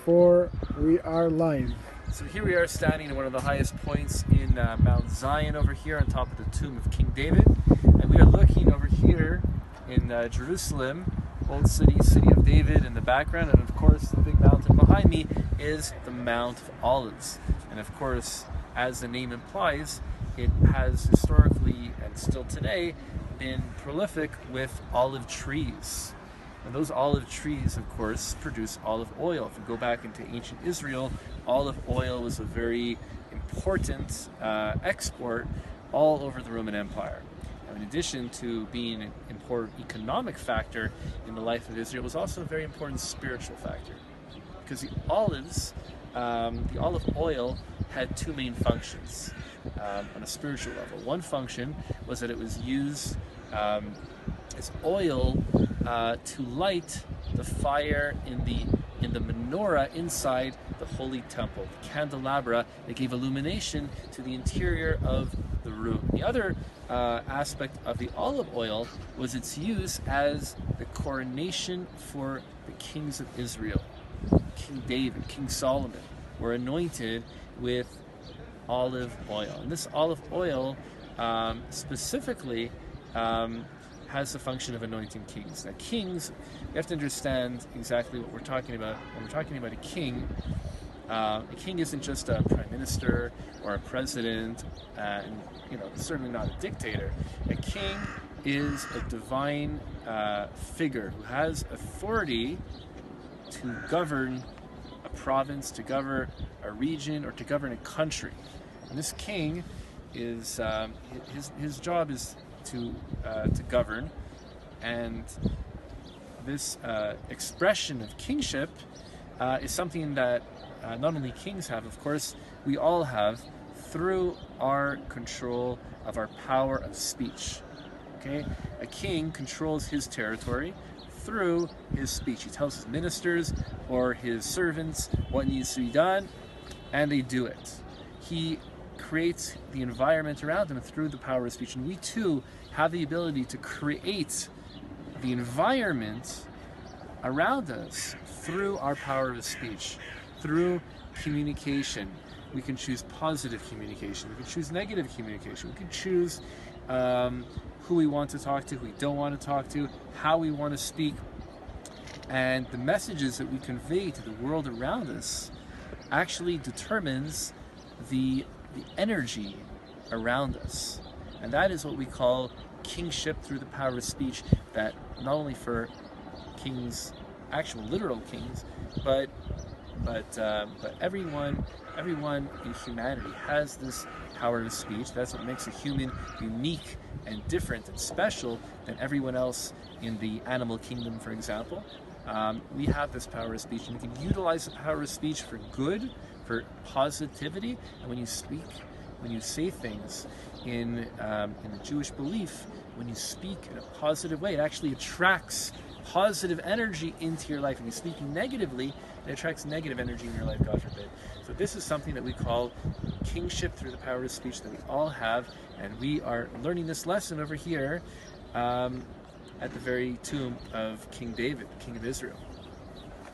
4, we are live. So here we are standing at one of the highest points in Mount Zion over here on top of the tomb of King David. And we are looking over here in Jerusalem, Old City of David in the background. And of course, the big mountain behind me is the Mount of Olives. And of course, as the name implies, it has historically and still today been prolific with olive trees. And those olive trees, of course, produce olive oil. If you go back into ancient Israel, olive oil was a very important export all over the Roman Empire. And in addition to being an important economic factor in the life of Israel, it was also a very important spiritual factor. Because the olive oil had two main functions on a spiritual level. One function was that it was used as oil to light the fire in the menorah inside the holy temple, the candelabra that gave illumination to the interior of the room. The other aspect of the olive oil was its use as the coronation for the kings of Israel. King David, King Solomon were anointed with olive oil. And this olive oil specifically has the function of anointing kings. Now, kings, you have to understand exactly what we're talking about. When we're talking about a king isn't just a prime minister or a president, and certainly not a dictator. A king is a divine figure who has authority to govern a province, to govern a region, or to govern a country. And this king is his job is to govern, and this expression of kingship is something that not only kings have, of course, we all have through our control of our power of speech. Okay, a king controls his territory through his speech. He tells his ministers or his servants what needs to be done, and they do it. He creates the environment around them through the power of speech. And we too have the ability to create the environment around us through our power of speech, through communication. We can choose positive communication. We can choose negative communication. We can choose who we want to talk to, who we don't want to talk to, how we want to speak. And the messages that we convey to the world around us actually determines the energy around us. And that is what we call kingship through the power of speech, that not only for kings, actual literal kings, but everyone in humanity has this power of speech. That's what makes a human unique and different and special than everyone else in the animal kingdom, for example. We have this power of speech, and we can utilize the power of speech for good, for positivity. And when you speak, when you say things in the Jewish belief, when you speak in a positive way, it actually attracts positive energy into your life. When you speak negatively, it attracts negative energy in your life, God forbid. So this is something that we call kingship through the power of speech that we all have, and we are learning this lesson over here at the very tomb of King David, King of Israel.